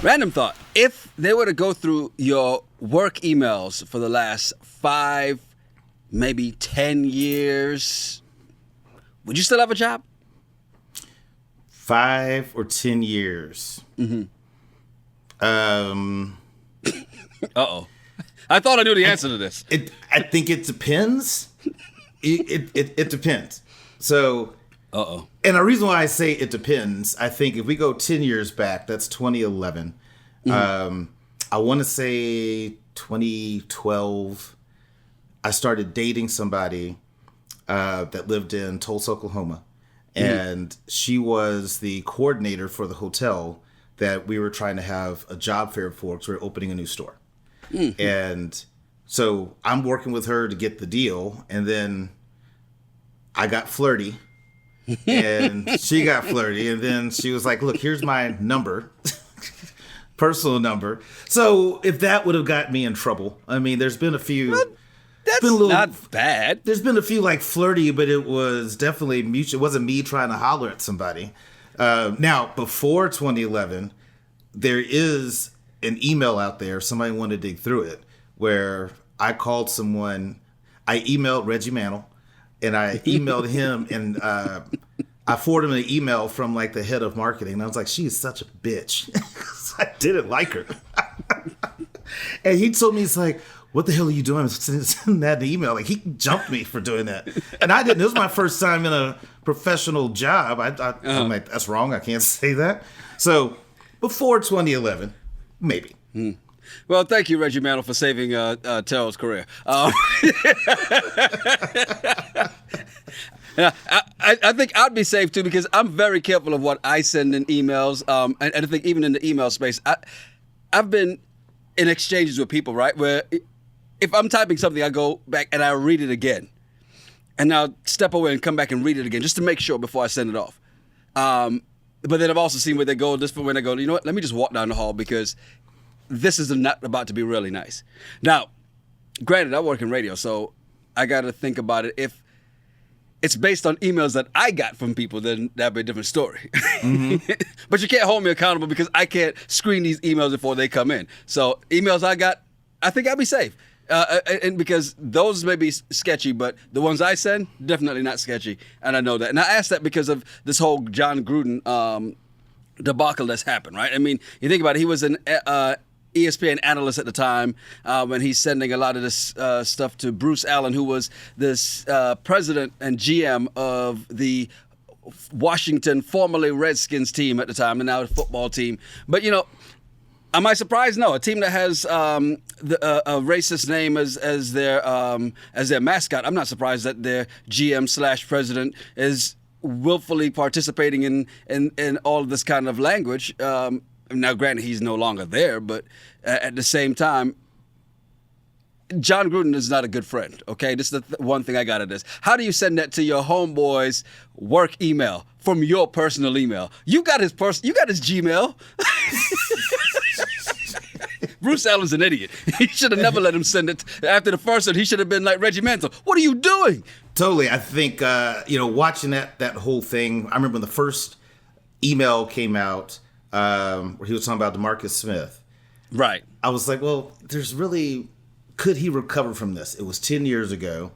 Random thought. If they were to go through your work emails for the last 5, maybe 10 years, would you still have a job? 5 or 10 years. Mm-hmm. Uh-oh. I thought I knew the answer to this. I think it depends. It depends. So, and the reason why I say it depends, I think if we go 10 years back, that's 2011. Mm-hmm. I want to say 2012, I started dating somebody that lived in Tulsa, Oklahoma. Mm-hmm. And she was the coordinator for the hotel that we were trying to have a job fair for because we were opening a new store. Mm-hmm. And so I'm working with her to get the deal. And then I got flirty and she got flirty. And then she was like, look, here's my number, personal number. So if that would have got me in trouble, I mean, there's been a few. Well, that's not bad. There's been a few like flirty, but it was definitely mutual. It wasn't me trying to holler at somebody. Now, before 2011, there is an email out there. Somebody wanted to dig through it where I called someone. I emailed Reggie Mantle and I emailed him and I forwarded him an email from like the head of marketing. And I was like, she is such a bitch. I didn't like her. And he told me, he's like, what the hell are you doing? Sending that email. Like, he jumped me for doing that. And I didn't. This was my first time in a professional job. I'm like, that's wrong. I can't say that. So before 2011, maybe. Well, thank you, Reggie Mantle, for saving Terrell's career. Yeah, I think I'd be safe, too, because I'm very careful of what I send in emails. And I think even in the email space, I've been in exchanges with people, right, where if I'm typing something, I go back and I read it again. And I'll step away and come back and read it again just to make sure before I send it off. But then I've also seen where they go, this when they go, you know what, let me just walk down the hall because this is not about to be really nice. Now, granted, I work in radio, so I got to think about it. If it's based on emails that I got from people, then that'd be a different story. Mm-hmm. But you can't hold me accountable because I can't screen these emails before they come in. So emails I got, I think I'll be safe. And because those may be sketchy, but the ones I send, definitely not sketchy. And I know that. And I asked that because of this whole John Gruden debacle that's happened, right? I mean, you think about it, he was an ESPN analyst at the time when he's sending a lot of this stuff to Bruce Allen, who was this president and GM of the Washington, formerly Redskins team at the time, and now the football team. But, you know, am I surprised? No. A team that has a racist name as their mascot, I'm not surprised that their GM/president is willfully participating in all of this kind of language. Now, granted, he's no longer there, but at the same time, John Gruden is not a good friend, okay? This is the one thing I got at this. How do you send that to your homeboy's work email from your personal email? You got his Gmail. Bruce Allen's an idiot. He should have never let him send it. After the first one, he should have been like Reggie Mantle. What are you doing? Totally. I think, watching that whole thing, I remember when the first email came out where he was talking about DeMarcus Smith. Right. I was like, well, could he recover from this? It was 10 years ago.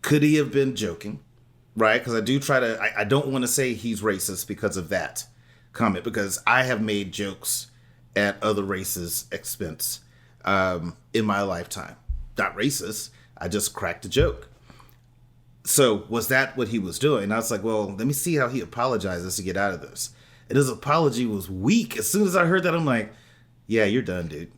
Could he have been joking? Right? Because I don't want to say he's racist because of that comment, because I have made jokes at other races' expense in my lifetime. Not racist. I just cracked a joke. So was that what he was doing? And I was like, well, let me see how he apologizes to get out of this. And his apology was weak. As soon as I heard that, I'm like, yeah, you're done, dude.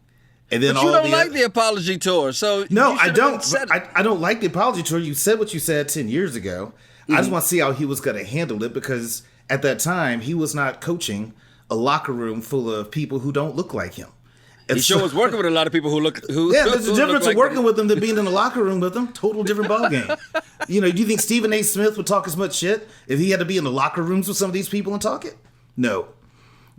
And then but you don't like the apology tour, so no, I don't. I don't like the apology tour. You said what you said 10 years ago. Mm-hmm. I just want to see how he was going to handle it, because at that time he was not coaching a locker room full of people who don't look like him. And he sure was working with a lot of people who look. There's a difference of working with them than being in the locker room with them. Total different ballgame. Do you think Stephen A. Smith would talk as much shit if he had to be in the locker rooms with some of these people and talk it? No.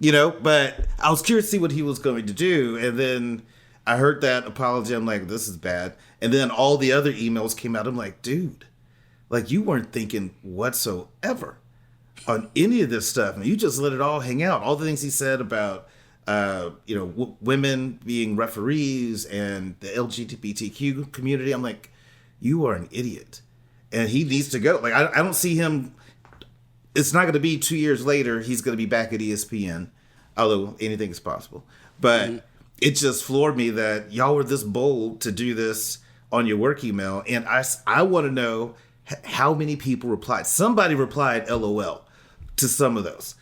But I was curious to see what he was going to do, and then I heard that apology. I'm like, this is bad. And then all the other emails came out. I'm like, dude, like, you weren't thinking whatsoever on any of this stuff. And you just let it all hang out. All the things he said about women being referees and the LGBTQ community. I'm like, you are an idiot, and he needs to go. Like, I don't see him. It's not going to be 2 years later. He's going to be back at ESPN, although anything is possible. But it just floored me that y'all were this bold to do this on your work email. And I want to know how many people replied. Somebody replied LOL to some of those.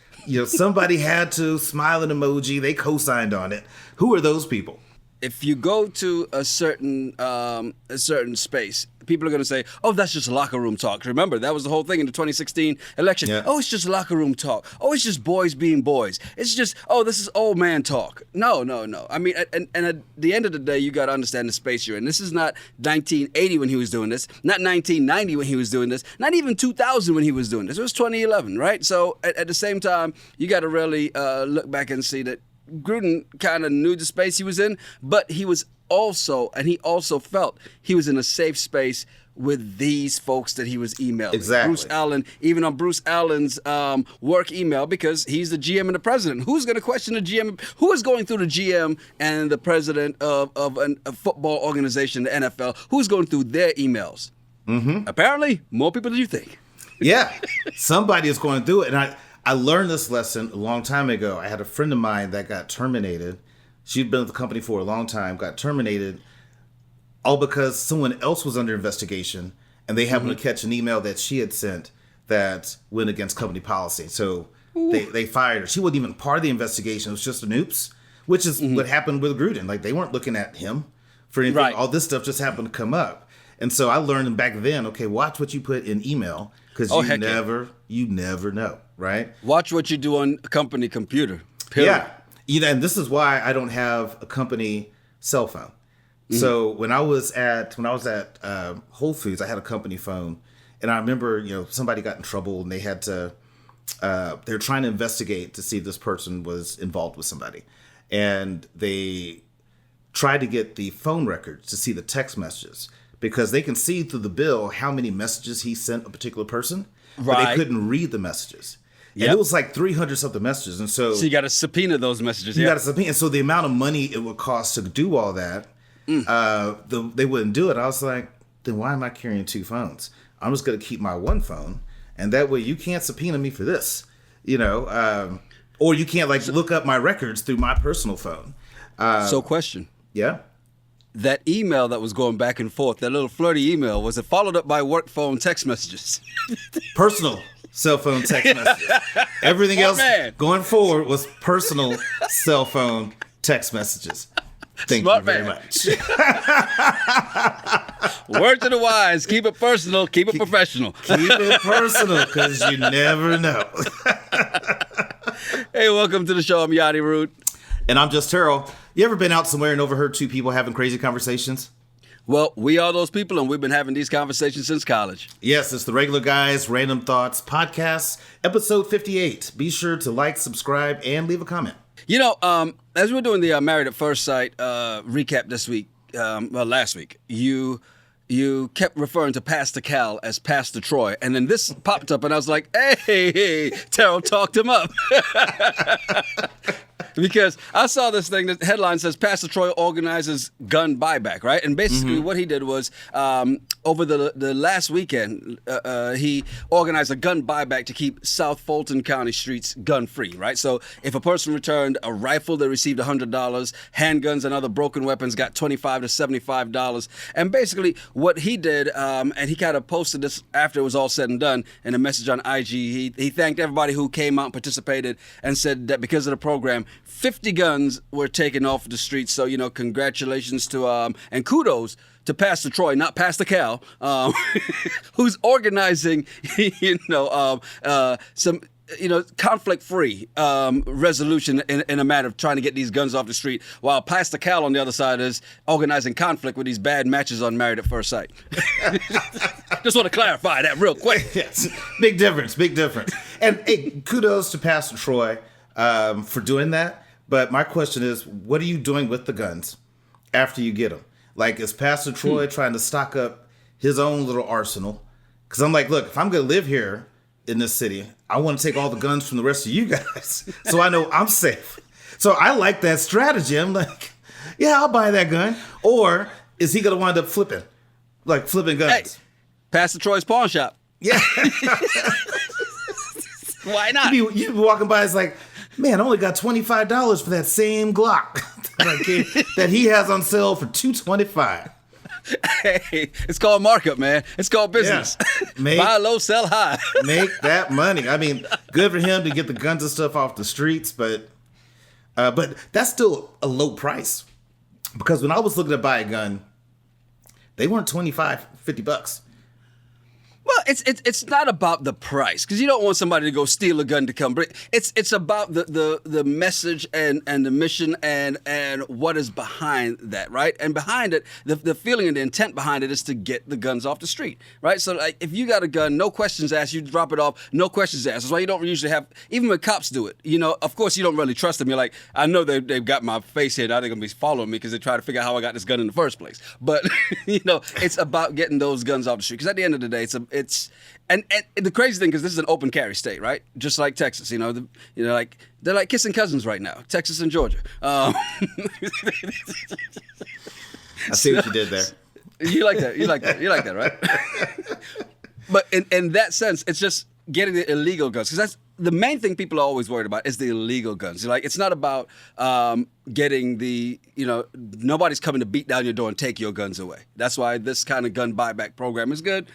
Somebody had to smile an emoji. They co-signed on it. Who are those people? If you go to a certain space, people are going to say, "Oh, that's just locker room talk." Remember, that was the whole thing in the 2016 election. Yeah. Oh, it's just locker room talk. Oh, it's just boys being boys. It's just, oh, this is old man talk. No. I mean, and at the end of the day, you got to understand the space you're in. This is not 1980 when he was doing this, not 1990 when he was doing this, not even 2000 when he was doing this. It was 2011, right? So at the same time, you got to really look back and see that Gruden kind of knew the space he was in, but he also felt he was in a safe space with these folks that he was emailing. Exactly. Bruce Allen, even on Bruce Allen's work email, because he's the GM and the president. Who's going to question the GM? Who is going through the GM and the president of a football organization, the NFL? Who's going through their emails? Mm-hmm. Apparently, more people than you think. Yeah, somebody is going through it, and I learned this lesson a long time ago. I had a friend of mine that got terminated. She'd been with the company for a long time, got terminated, all because someone else was under investigation, and they happened to catch an email that she had sent that went against company policy. So they fired her. She wasn't even part of the investigation. It was just an oops, which is what happened with Gruden. Like, they weren't looking at him for anything. Right. All this stuff just happened to come up. And so I learned back then, okay, watch what you put in email, because you never know, right? Watch what you do on a company computer. Period. Yeah. And this is why I don't have a company cell phone. So when I was at Whole Foods, I had a company phone, and I remember, somebody got in trouble, and they had to they were trying to investigate to see if this person was involved with somebody, and they tried to get the phone records to see the text messages, because they can see through the bill how many messages he sent a particular person, but they couldn't read the messages. Yep. And it was like 300 something messages. And so you got to subpoena those messages. You got to subpoena. And so the amount of money it would cost to do all that, they wouldn't do it. I was like, then why am I carrying two phones? I'm just going to keep my one phone. And that way you can't subpoena me for this, or you can't look up my records through my personal phone. So question. Yeah. That email that was going back and forth, that little flirty email, was it followed up by work phone text messages? Personal cell phone text messages. Everything else going forward was personal cell phone text messages. Thank you very much. Word to the wise. Keep it personal. Keep it professional. Keep it personal, because you never know. Hey, welcome to the show. I'm Yachty Root. And I'm Just Terrell. You ever been out somewhere and overheard two people having crazy conversations? Well, we are those people, and we've been having these conversations since college. Yes, it's the Regular Guys Random Thoughts podcast, episode 58. Be sure to like, subscribe, and leave a comment. As we're doing the Married at First Sight recap this week, last week, you kept referring to Pastor Cal as Pastor Troy, and then this popped up, and I was like, hey, Terrell talked him up. Because I saw this thing, the headline says Pastor Troy organizes gun buyback, right? And basically what he did was, over the last weekend, he organized a gun buyback to keep South Fulton County streets gun-free, right? So if a person returned a rifle, they received $100. Handguns and other broken weapons got $25 to $75. And basically what he did, and he kind of posted this after it was all said and done in a message on IG, he thanked everybody who came out and participated, and said that because of the program, 50 guns were taken off the streets. So, congratulations to, and kudos to Pastor Troy, not Pastor Cal, who's organizing, some, conflict-free resolution in a matter of trying to get these guns off the street, while Pastor Cal on the other side is organizing conflict with these bad matches on Married at First Sight. Just want to clarify that real quick. Yes, big difference. And hey, kudos to Pastor Troy for doing that. But my question is, what are you doing with the guns after you get them? Like, is Pastor Troy trying to stock up his own little arsenal? Because I'm like, look, if I'm going to live here in this city, I want to take all the guns from the rest of you guys so I know I'm safe. So I like that strategy. I'm like, yeah, I'll buy that gun. Or is he going to wind up flipping guns? Hey, Pastor Troy's pawn shop. Yeah. Why not? You'd be walking by, it's like, man, I only got $25 for that same Glock that he has on sale for $225. Hey, it's called markup, man. It's called business. Yeah. Buy low, sell high. Make that money. I mean, good for him to get the guns and stuff off the streets, but that's still a low price. Because when I was looking to buy a gun, they weren't $25, $50. Well, it's not about the price, because you don't want somebody to go steal a gun to come bring. It's about the message and the mission and what is behind that, right? And behind it, the feeling and the intent behind it is to get the guns off the street, right? So like, if you got a gun, no questions asked, you drop it off, no questions asked. That's why you don't usually have, even when cops do it, of course you don't really trust them. You're like, I know they've got my face here, now they're gonna be following me because they try to figure out how I got this gun in the first place. But it's about getting those guns off the street, because at the end of the day, and the crazy thing, because this is an open carry state, right? Just like Texas, like they're like kissing cousins right now, Texas and Georgia. I see what you did there. You like that, right? But in that sense, it's just getting the illegal guns, because that's the main thing people are always worried about, is the illegal guns. Like, it's not about getting the, nobody's coming to beat down your door and take your guns away. That's why this kind of gun buyback program is good.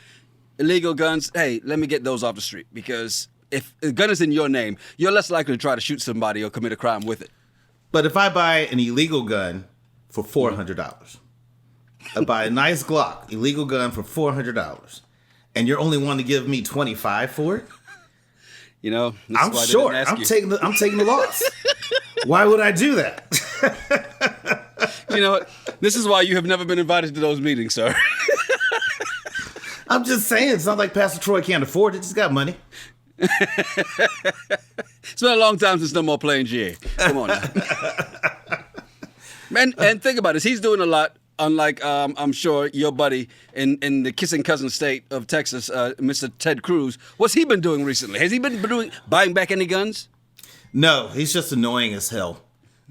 Illegal guns, hey, let me get those off the street, because if the gun is in your name, you're less likely to try to shoot somebody or commit a crime with it. But if I buy an illegal gun for $400, I buy a nice Glock, illegal gun for $400, and you're only wanting to give me $25 for it, I'm short. I'm taking the loss. Why would I do that? You know what? This is why you have never been invited to those meetings, sir. I'm just saying, it's not like Pastor Troy can't afford it. He's got money. It's been a long time since no more playing GA. Come on now. And think about this. He's doing a lot, unlike, I'm sure, your buddy in the kissing cousin state of Texas, Mr. Ted Cruz. What's he been doing recently? Has he been buying back any guns? No, he's just annoying as hell.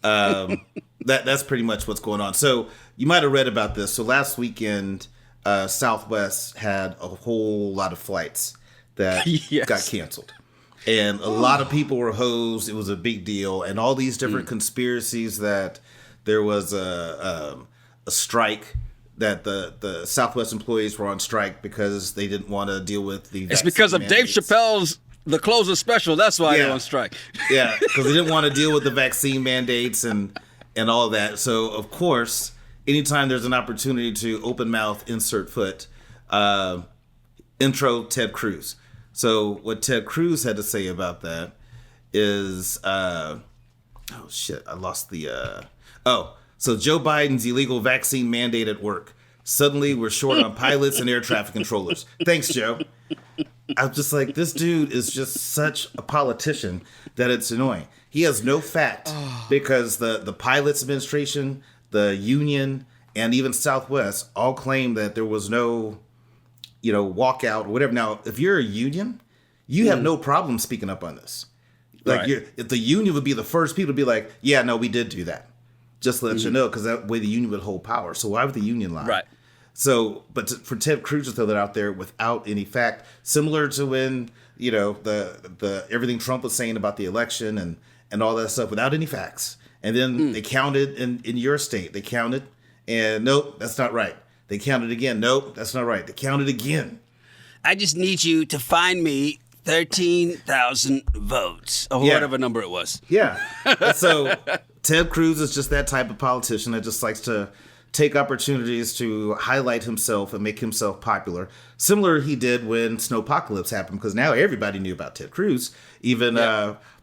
That's pretty much what's going on. So you might have read about this. So last weekend, Southwest had a whole lot of flights that got canceled. And a lot of people were hosed. It was a big deal. And all these different conspiracies that there was a strike, that the Southwest employees were on strike because they didn't want to deal with the It's because of mandates. Dave Chappelle's The Closer Special. That's why they're on strike. Yeah, because they didn't want to deal with the vaccine mandates and all that. So, of course, anytime there's an opportunity to open mouth, insert foot, intro Ted Cruz. So what Ted Cruz had to say about that is, so Joe Biden's illegal vaccine mandate at work. Suddenly we're short on pilots and air traffic controllers. Thanks, Joe. I was just like, this dude is just such a politician that it's annoying. He has no fact because the pilots administration, the union, and even Southwest all claim that there was no, walkout or whatever. Now, if you're a union, you have no problem speaking up on this. Like, if the union would be the first people to be like, yeah, no, we did do that. Just to let you know, because that way the union would hold power. So why would the union lie? Right. So, but for Ted Cruz to throw that out there without any fact, similar to when, the everything Trump was saying about the election and all that stuff without any facts. And then they counted in your state. They counted, and nope, that's not right. They counted again. Nope, that's not right. They counted again. I just need you to find me 13,000 votes, or whatever number it was. Yeah. So Ted Cruz is just that type of politician that just likes to take opportunities to highlight himself and make himself popular. Similar he did when Snowpocalypse happened, because now everybody knew about Ted Cruz, even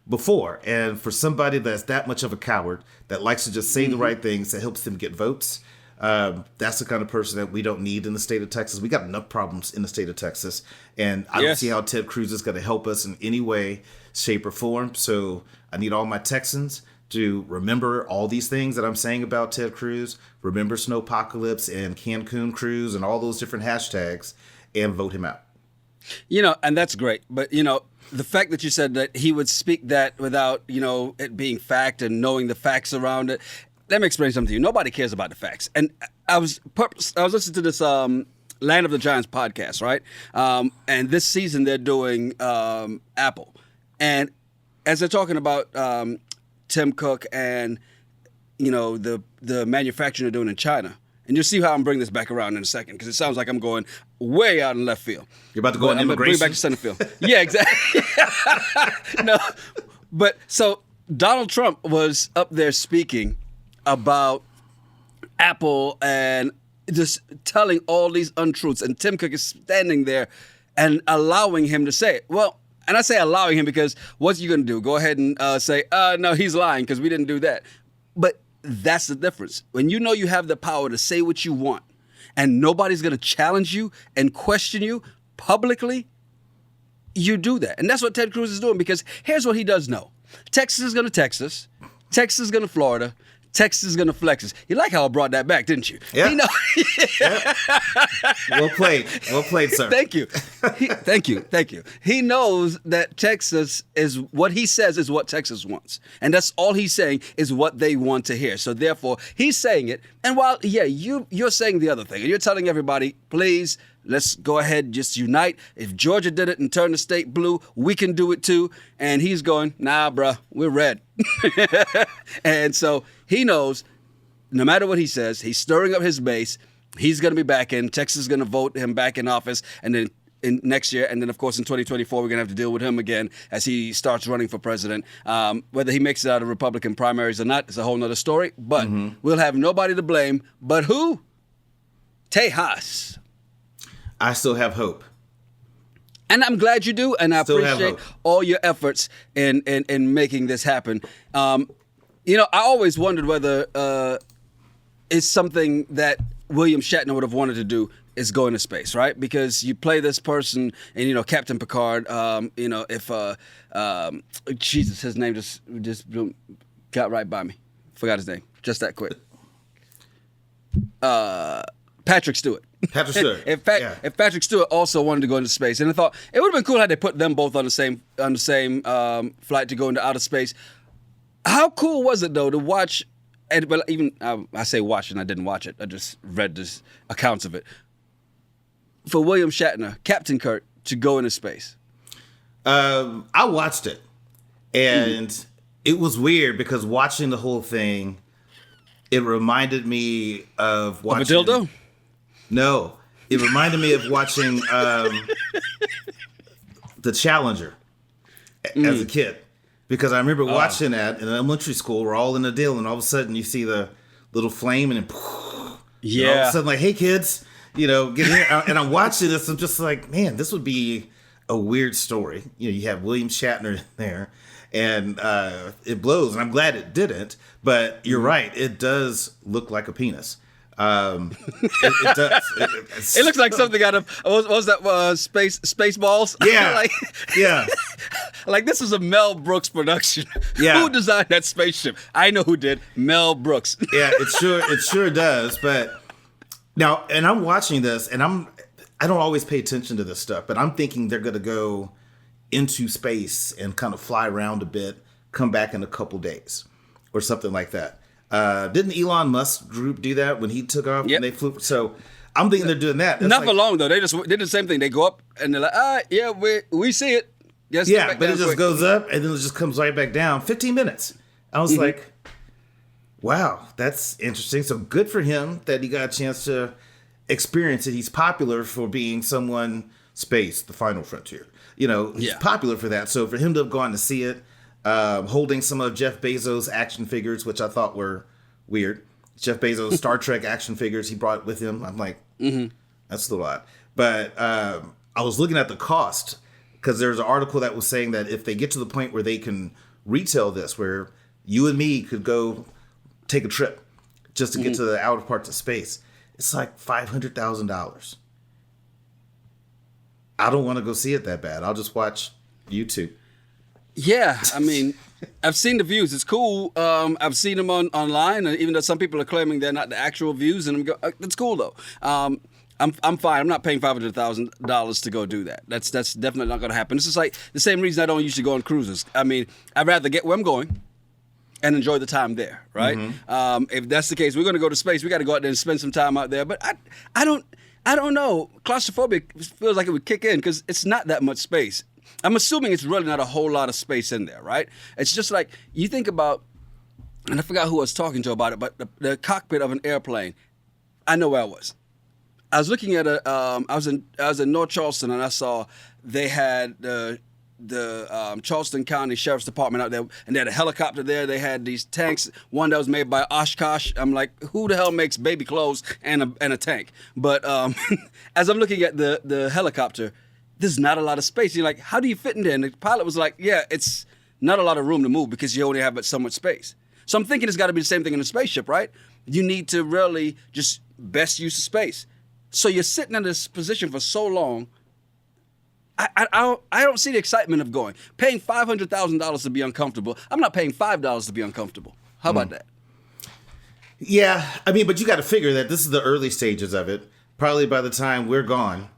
before. And for somebody that's that much of a coward, that likes to just say the right things, that helps them get votes, that's the kind of person that we don't need in the state of Texas. We got enough problems in the state of Texas, and I don't see how Ted Cruz is going to help us in any way, shape, or form. So I need all my Texans to remember all these things that I'm saying about Ted Cruz, remember Snowpocalypse and Cancun Cruz and all those different hashtags, and vote him out. And that's great. But, the fact that you said that he would speak that without, it being fact and knowing the facts around it. Let me explain something to you. Nobody cares about the facts. And I was listening to this Land of the Giants podcast, right? And this season they're doing Apple. And as they're talking about Tim Cook and, the manufacturing they're doing in China. And you'll see how I'm bringing this back around in a second, because it sounds like I'm going way out in left field. You're about to go in immigration? Bring it back to center field. Yeah, exactly. No, but so Donald Trump was up there speaking about Apple and just telling all these untruths, and Tim Cook is standing there and allowing him to say it. Well, and I say allowing him because what's you going to do? Go ahead and say, no, he's lying because we didn't do that. But that's the difference. When you know you have the power to say what you want and nobody's going to challenge you and question you publicly, you do that. And that's what Ted Cruz is doing, because here's what he does know. Texas is going to Texas. Texas is going to Florida. Texas is going to flex us. You like how I brought that back, didn't you? Yeah. Yeah. Well played, sir. Thank you. Thank you. He knows that Texas is what he says is what Texas wants. And that's all he's saying is what they want to hear. So therefore, he's saying it. And while, you're saying the other thing, and you're telling everybody, please, let's go ahead, just unite. If Georgia did it and turned the state blue, we can do it too. And he's going, nah, bruh, we're red. And so he knows no matter what he says, he's stirring up his base. He's going to be back in. Texas is going to vote him back in office. And then in next year, and then, of course, in 2024, we're going to have to deal with him again as he starts running for president. Whether he makes it out of Republican primaries or not is a whole nother story. But we'll have nobody to blame. But who? Tejas. I still have hope. And I'm glad you do, and I appreciate all your efforts in making this happen. I always wondered whether it's something that William Shatner would have wanted to do is go into space, right? Because you play this person, and Captain Picard. Jesus, his name just got right by me. Forgot his name just that quick. Patrick Stewart. Patrick Stewart. If Patrick Stewart also wanted to go into space, and I thought it would have been cool had they put them both on the same flight to go into outer space. How cool was it though to watch? And well, even I say watch, and I didn't watch it. I just read this accounts of it. For William Shatner, Captain Kirk, to go into space. I watched it, and it was weird because watching the whole thing, it reminded me of watching. Of a dildo? No, it reminded me of watching The Challenger as a kid, because I remember watching that in elementary school. We're all in a deal, and all of a sudden you see the little flame, and then all of a sudden, like, hey kids, get here. And I'm watching this. I'm just like, man, this would be a weird story. You have William Shatner in there, and it blows. And I'm glad it didn't. But you're right. It does look like a penis. It does. It looks like something out of what was that Spaceballs? Yeah, yeah. Like this was a Mel Brooks production. Yeah. Who designed that spaceship? I know who did. Mel Brooks. Yeah, it sure does. But now, and I'm watching this, and I don't always pay attention to this stuff, but I'm thinking they're gonna go into space and kind of fly around a bit, come back in a couple days, or something like that. Didn't Elon Musk group do that when he took off and they flew? So I'm thinking they're doing that. Not for long though. They just did the same thing. They go up and they're like, yeah, we see it. But it just goes up and then it just comes right back down. 15 minutes. I was like, wow, that's interesting. So good for him that he got a chance to experience it. He's popular for being someone space, the final frontier. He's popular for that. So for him to have gone to see it, holding some of Jeff Bezos' action figures, which I thought were weird. Jeff Bezos' Star Trek action figures he brought with him. I'm like, that's a little odd. But I was looking at the cost, because there's an article that was saying that if they get to the point where they can retail this, where you and me could go take a trip just to get to the outer parts of space, it's like $500,000. I don't want to go see it that bad. I'll just watch YouTube. Yeah, I mean, I've seen the views. It's cool. I've seen them online, and even though some people are claiming they're not the actual views, and that's cool though. I'm fine. I'm not paying $500,000 to go do that. That's definitely not going to happen. This is like the same reason I don't usually go on cruises. I mean, I'd rather get where I'm going and enjoy the time there, right? If that's the case, we're going to go to space. We got to go out there and spend some time out there. But I don't know. Claustrophobia feels like it would kick in because it's not that much space. I'm assuming it's really not a whole lot of space in there, right? It's just like you think about, and I forgot who I was talking to about it, but the cockpit of an airplane. I know where I was. I was looking at I was in North Charleston, and I saw they had the Charleston County Sheriff's Department out there, and they had a helicopter there. They had these tanks, one that was made by Oshkosh. I'm like, who the hell makes baby clothes and a tank? But as I'm looking at the helicopter, there's not a lot of space. You're like, how do you fit in there? And the pilot was like, yeah, it's not a lot of room to move because you only have but so much space. So I'm thinking it's got to be the same thing in a spaceship, right? You need to really just best use of space. So you're sitting in this position for so long. I don't see the excitement of going. Paying $500,000 to be uncomfortable. I'm not paying $5 to be uncomfortable. How about that? Yeah, I mean, but you got to figure that this is the early stages of it. Probably by the time we're gone,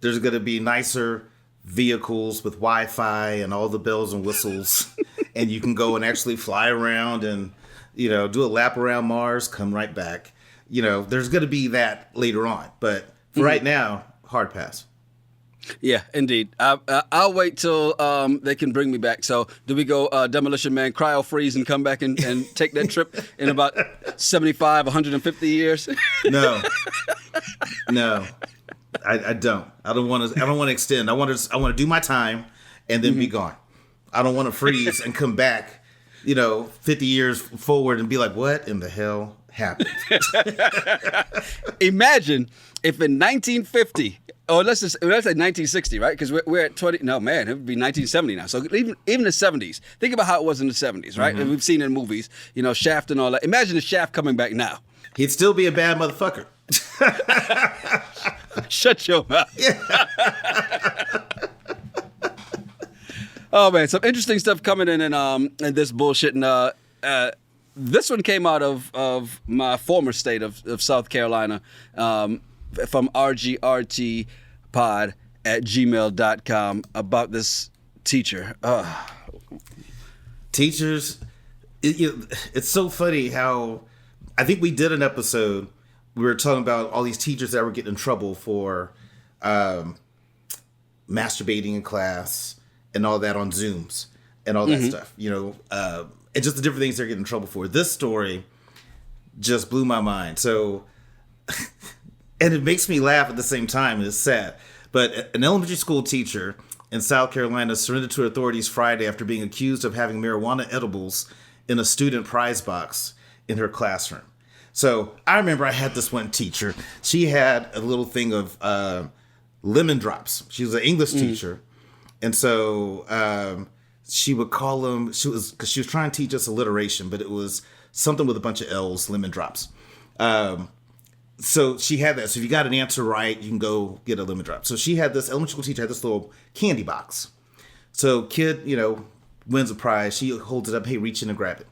there's going to be nicer vehicles with Wi-Fi and all the bells and whistles, and you can go and actually fly around and, do a lap around Mars, come right back. There's going to be that later on. But for right now, hard pass. Yeah, indeed. I'll wait till they can bring me back. So do we go Demolition Man, cryo freeze, and come back and take that trip in about 75, 150 years? No, I don't. I don't want to extend. I want to do my time and then be gone. I don't want to freeze and come back, 50 years forward and be like, what in the hell happened? Imagine if in 1950, or let's say 1960, right? Because we're at 20. No, man, it would be 1970 now. So even the 70s. Think about how it was in the 70s, right? And we've seen it in movies, Shaft and all that. Imagine the Shaft coming back now. He'd still be a bad motherfucker. Shut your mouth. Oh man, some interesting stuff coming in this bullshit. And this one came out of my former state of South Carolina, from rgrtpod@gmail.com about this teacher. Teachers, it's so funny how I think we did an episode. We were talking about all these teachers that were getting in trouble for masturbating in class and all that on Zooms and all that stuff, and just the different things they're getting in trouble for. This story just blew my mind. So, and it makes me laugh at the same time. It's sad. But an elementary school teacher in South Carolina surrendered to authorities Friday after being accused of having marijuana edibles in a student prize box in her classroom. So I remember I had this one teacher. She had a little thing of lemon drops. She was an English teacher. And so she would call them, because she was trying to teach us alliteration, but it was something with a bunch of L's, lemon drops. So she had that. So if you got an answer right, you can go get a lemon drop. So she had this, elementary school teacher had this little candy box. So kid, wins a prize. She holds it up. Hey, reach in and grab it.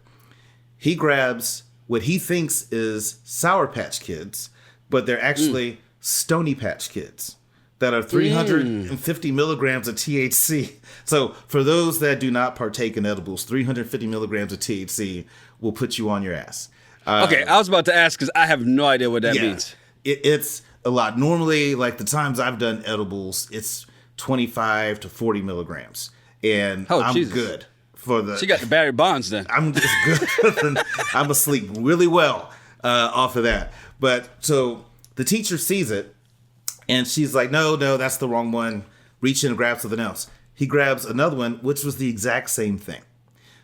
He grabs what he thinks is Sour Patch Kids, but they're actually Stony Patch Kids that are 350 milligrams of THC. So for those that do not partake in edibles, 350 milligrams of THC will put you on your ass. Okay, I was about to ask because I have no idea what that means. It's a lot. Normally, like the times I've done edibles, it's 25 to 40 milligrams. And I'm good. She got the Barry Bonds then. I'm just good. I'm asleep really well off of that. But so the teacher sees it and she's like, no, that's the wrong one. Reach in and grab something else. He grabs another one, which was the exact same thing.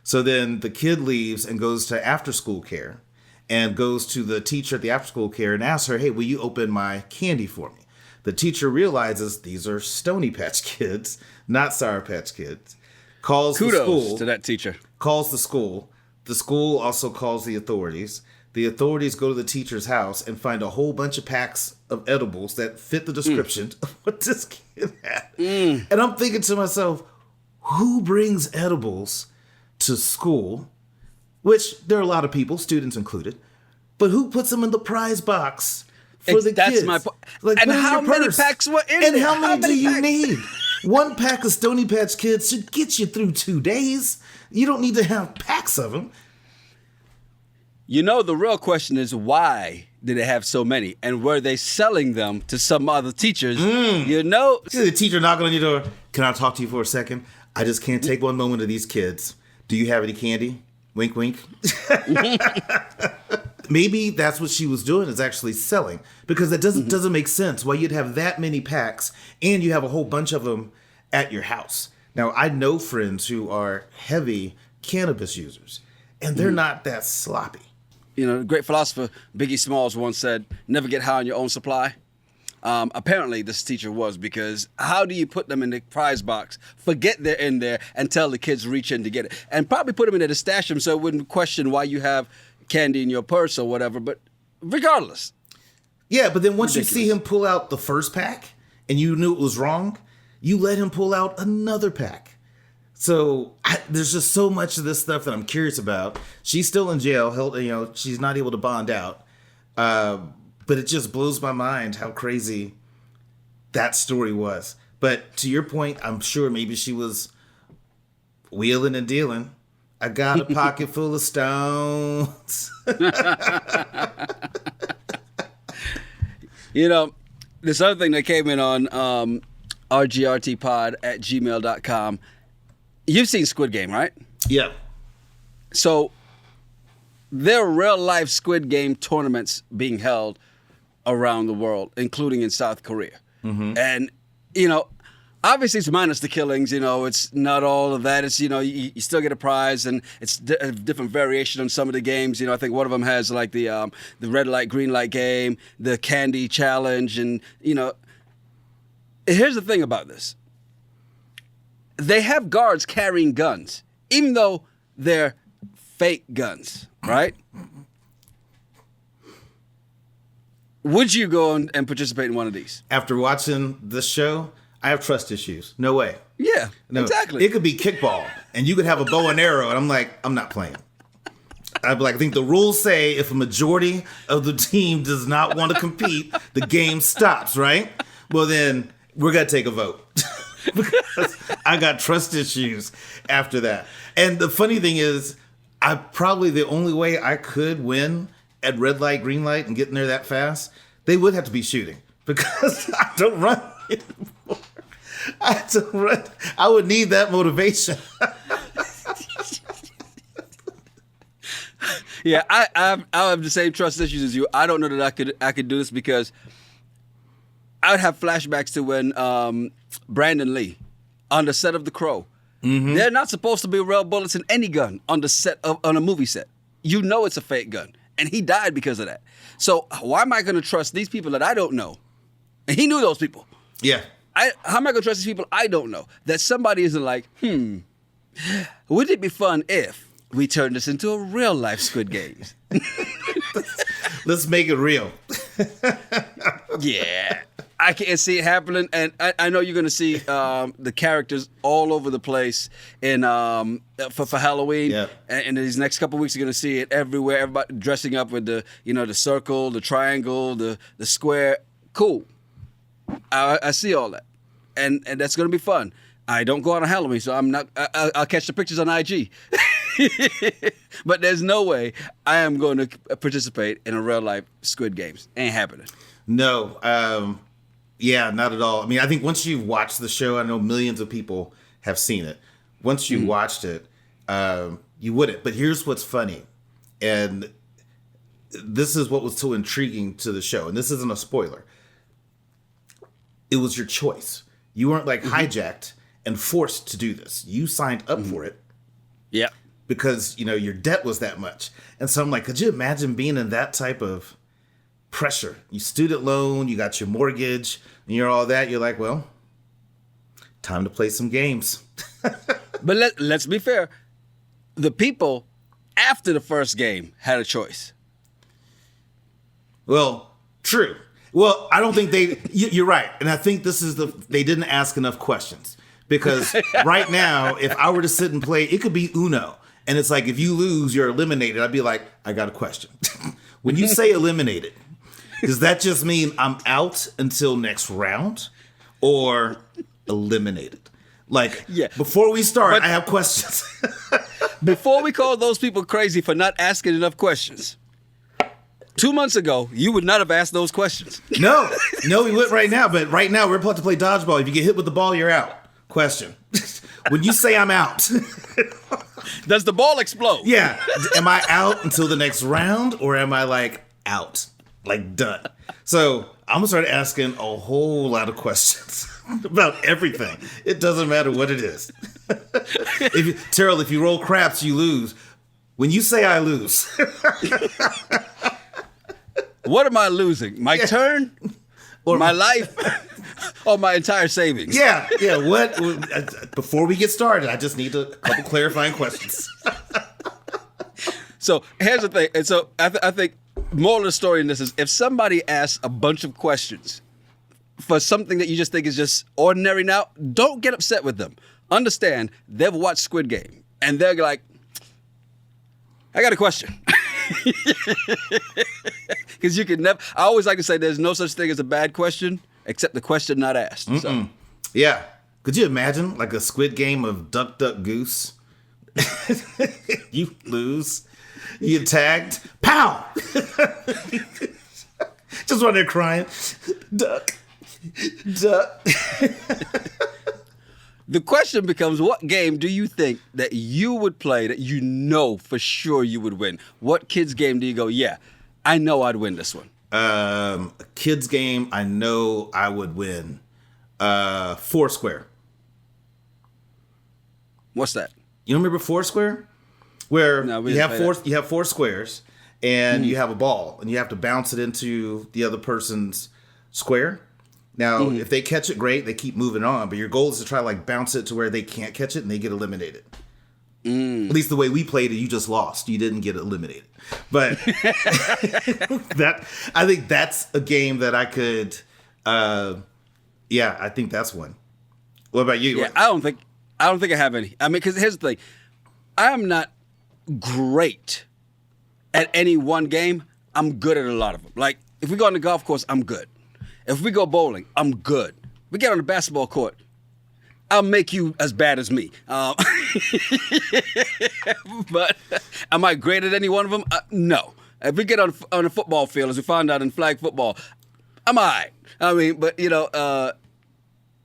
So then the kid leaves and goes to after school care and goes to the teacher at the after school care and asks her, hey, will you open my candy for me? The teacher realizes these are Stony Patch Kids, not Sour Patch Kids. Calls the school. Kudos to that teacher. Calls the school. The school also calls the authorities. The authorities go to the teacher's house and find a whole bunch of packs of edibles that fit the description of what this kid had. And I'm thinking to myself, who brings edibles to school? Which there are a lot of people, students included, but who puts them in the prize box for the That's kids. my point. Like, And put it in how your many purse. packs were in And there? how many do you packs? need? One pack of Stony Patch Kids should get you through 2 days. You don't need to have packs of them. You know, the real question is why did they have so many? And were they selling them to some other teachers? You know? See the teacher knocking on your door. Can I talk to you for a second? I just can't take one moment of these kids. Do you have any candy? Wink, wink. Maybe that's what she was doing, is actually selling. Because that doesn't make sense why you'd have that many packs and you have a whole bunch of them at your house. Now, I know friends who are heavy cannabis users, and they're not that sloppy. You know, the great philosopher Biggie Smalls once said, never get high on your own supply. Apparently, this teacher was, because how do you put them in the prize box, forget they're in there, and tell the kids reach in to get it? And probably put them in there to stash them so it wouldn't question why you have candy in your purse or whatever. But regardless. Yeah, but then once Ridiculous. you see him pull out the first pack and you knew it was wrong, you let him pull out another pack. So there's just so much of this stuff that I'm curious about. She's still in jail. She's not able to bond out. But it just blows my mind how crazy that story was. But to your point, I'm sure maybe she was wheeling and dealing. I got a pocket full of stones. You know, this other thing that came in on rgrtpod@gmail.com. You've seen Squid Game, right? Yeah. So there are real life Squid Game tournaments being held around the world, including in South Korea. And, you know, obviously it's minus the killings, you know, it's not all of that. It's, you know, you still get a prize, and it's a different variation on some of the games. You know, I think one of them has like the red light, green light game, the candy challenge. And, you know, here's the thing about this. They have guards carrying guns, even though they're fake guns, right? Would you go and participate in one of these? After watching this show, I have trust issues. No way. Yeah, No. exactly. It could be kickball, and you could have a bow and arrow, and I'm like, I'm not playing. I'd be like, I think the rules say if a majority of the team does not want to compete, the game stops, right? Well, then we're going to take a vote. Because I got trust issues after that. And the funny thing is, the only way I could win at red light, green light, and getting there that fast, they would have to be shooting. Because I don't run anymore. I would need that motivation. Yeah, I have the same trust issues as you. I don't know that I could do this, because I would have flashbacks to when Brandon Lee on the set of The Crow. They're not supposed to be real bullets in any gun on the set on a movie set. You know it's a fake gun, and he died because of that. So why am I going to trust these people that I don't know? And he knew those people. Yeah. How am I going to trust these people I don't know? That somebody isn't like, would it be fun if we turned this into a real life Squid Games? Let's make it real. Yeah. I can't see it happening, and I know you're going to see the characters all over the place in for Halloween. Yeah. And these next couple of weeks, you're going to see it everywhere. Everybody dressing up with the circle, the triangle, the square. Cool. I see all that, and that's going to be fun. I don't go out on Halloween, so I'm not. I'll catch the pictures on IG. But there's no way I am going to participate in a real life Squid Games. Ain't happening. No. Yeah, not at all. I mean, I think once you've watched the show, I know millions of people have seen it. Once you watched it, you wouldn't. But here's what's funny. And this is what was so intriguing to the show. And this isn't a spoiler. It was your choice. You weren't like hijacked and forced to do this. You signed up for it. Yeah. Because, your debt was that much. And so I'm like, could you imagine being in that type of pressure? You student loan, you got your mortgage, and you're all that. You're like, well, time to play some games. But let's be fair. The people after the first game had a choice. Well, true. Well, I don't think you're right. And I think they didn't ask enough questions. Because right now, if I were to sit and play, it could be Uno. And it's like, if you lose, you're eliminated. I'd be like, I got a question. When you say eliminated, Does that just mean I'm out until next round or eliminated? Like, before we start, I have questions. Before we call those people crazy for not asking enough questions, 2 months ago, you would not have asked those questions. No, we would right now. But right now, we're about to play dodgeball. If you get hit with the ball, you're out. Question. When you say I'm out, does the ball explode? Yeah. Am I out until the next round, or am I like out, like done? So I'm gonna start asking a whole lot of questions about everything. It doesn't matter what it is. Terrell, if you roll craps, you lose. When you say I lose, what am I losing? My turn, or my life, or my entire savings? Yeah. What? Before we get started, I just need a couple clarifying questions. So here's the thing. And so I think moral of the story in this is, if somebody asks a bunch of questions for something that you just think is just ordinary now, don't get upset with them. Understand, they've watched Squid Game, and they're like, I got a question. Because you can never, I always like to say there's no such thing as a bad question, except the question not asked. So. Yeah. Could you imagine like a Squid Game of Duck, Duck, Goose? You lose. You get tagged. Pow! Just run there crying. Duck. Duck. The question becomes, what game do you think that you would play that you know for sure you would win? What kids game do you go, yeah, I know I'd win this one? A kids game I know I would win. Foursquare. What's that? You remember Foursquare? Where No, you have four squares and you have a ball and you have to bounce it into the other person's square. Now, if they catch it, great. They keep moving on. But your goal is to try to like bounce it to where they can't catch it and they get eliminated. At least the way we played it, you just lost. You didn't get eliminated. But I think that's a game that I could. I think that's one. What about you? Yeah, I don't think I have any. I mean, because here's the thing, I am not great at any one game. I'm good at a lot of them. Like if we go on the golf course, I'm good. If we go bowling, I'm good. We get on the basketball court, I'll make you as bad as me. But am I great at any one of them? No. If we get on a football field, as we found out in flag football, I'm all right. I mean, but,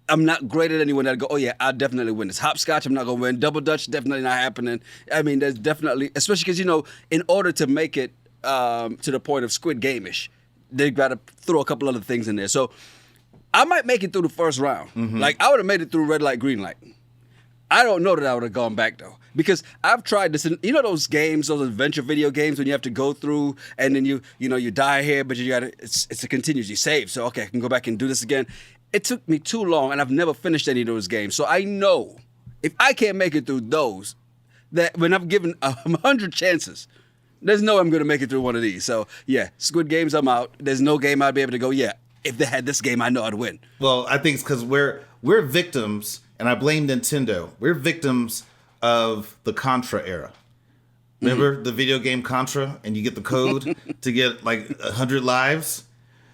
I'm not great at anyone that go, oh, yeah, I'll definitely win this. Hopscotch, I'm not going to win. Double Dutch, definitely not happening. I mean, there's definitely, especially because, in order to make it to the point of Squid Game-ish, they've got to throw a couple other things in there. So I might make it through the first round. Like, I would have made it through red light, green light. I don't know that I would have gone back, though. Because I've tried this. Those games, those adventure video games when you have to go through and then you die here, but you got to, it's a continuous. You save. So, okay, I can go back and do this again. It took me too long, and I've never finished any of those games. So I know if I can't make it through those, that when I'm given 100 chances, there's no way I'm going to make it through one of these. So, yeah, Squid Games, I'm out. There's no game I'd be able to go, yeah, if they had this game, I know I'd win. Well, I think it's because we're victims, and I blame Nintendo. We're victims of the Contra era. Remember the video game Contra, and you get the code to get like 100 lives?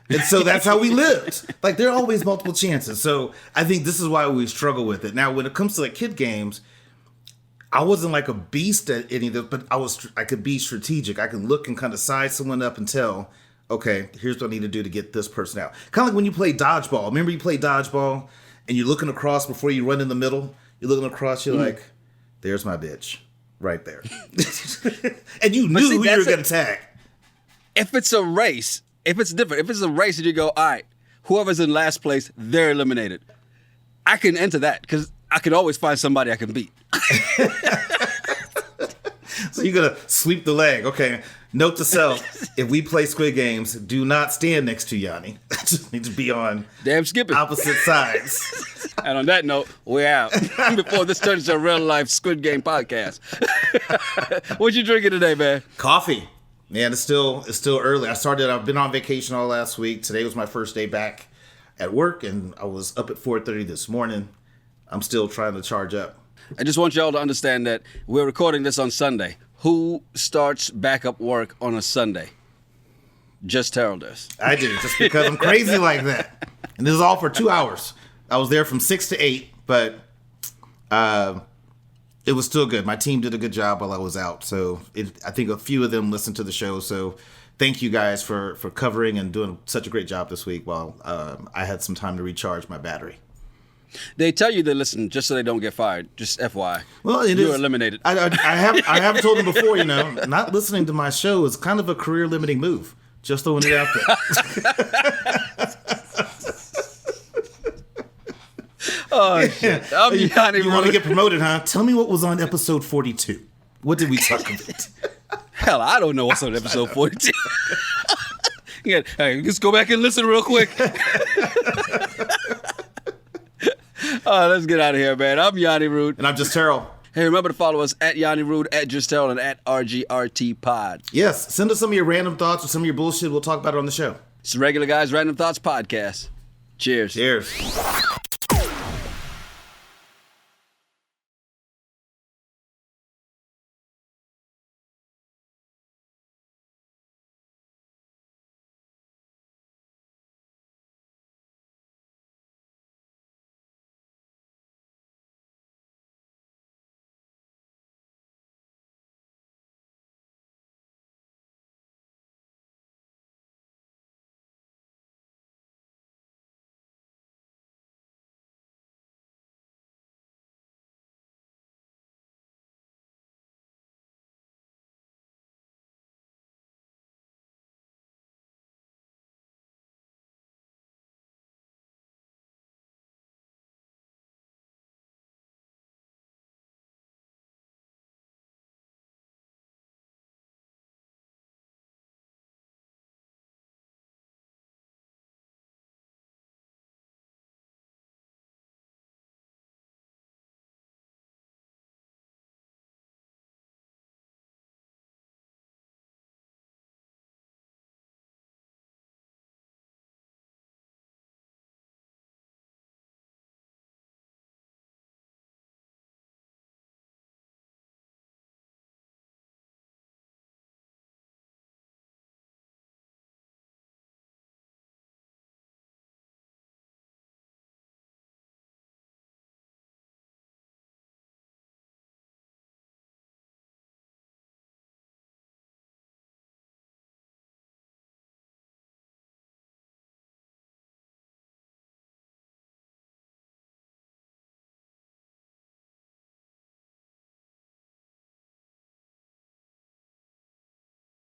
And so that's how we lived. Like, there are always multiple chances. So I think this is why we struggle with it. Now, when it comes to like kid games, I wasn't like a beast at any of this, but I could be strategic. I can look and kind of size someone up and tell, okay, here's what I need to do to get this person out. Kind of like when you play dodgeball. Remember you play dodgeball and you're looking across before you run in the middle? You're looking across, you're like, there's my bitch right there. And you knew who you were going to tag. If it's a race, if it's different, if it's a race and you go, all right, whoever's in last place, they're eliminated. I can enter that because I can always find somebody I can beat. So you're going to sweep the leg. Okay. Note to self, if we play Squid Games, do not stand next to Yanni. I just need to be on opposite sides. And on that note, we're out. Before this turns into a real life Squid Game podcast. What you drinking today, man? Coffee. Man, it's still early. I've been on vacation all last week. Today was my first day back at work, and I was up at 4:30 this morning. I'm still trying to charge up. I just want y'all to understand that we're recording this on Sunday. Who starts back up work on a Sunday? Just tell us. I do, just because I'm crazy like that. And this is all for 2 hours. I was there from 6 to 8, but it was still good. My team did a good job while I was out. So I think a few of them listened to the show. So thank you guys for covering and doing such a great job this week while I had some time to recharge my battery. They tell you to listen just so they don't get fired. Just FYI. Well, you're eliminated. I have told them before, not listening to my show is kind of a career limiting move. Just throwing it out there. Oh, shit. I'm Yanni You want to get promoted, huh? Tell me what was on episode 42. What did we talk about? Hell, I don't know what's on episode 42. Yeah, hey, let's go back and listen real quick. Let's get out of here, man. I'm Yanni Rude. And I'm Just Terrell. Hey, remember to follow us at Yanni Rude, at Just Terrell, and at RGRT Pod. Yes, send us some of your random thoughts or some of your bullshit. We'll talk about it on the show. It's the Regular Guys Random Thoughts Podcast. Cheers. Cheers.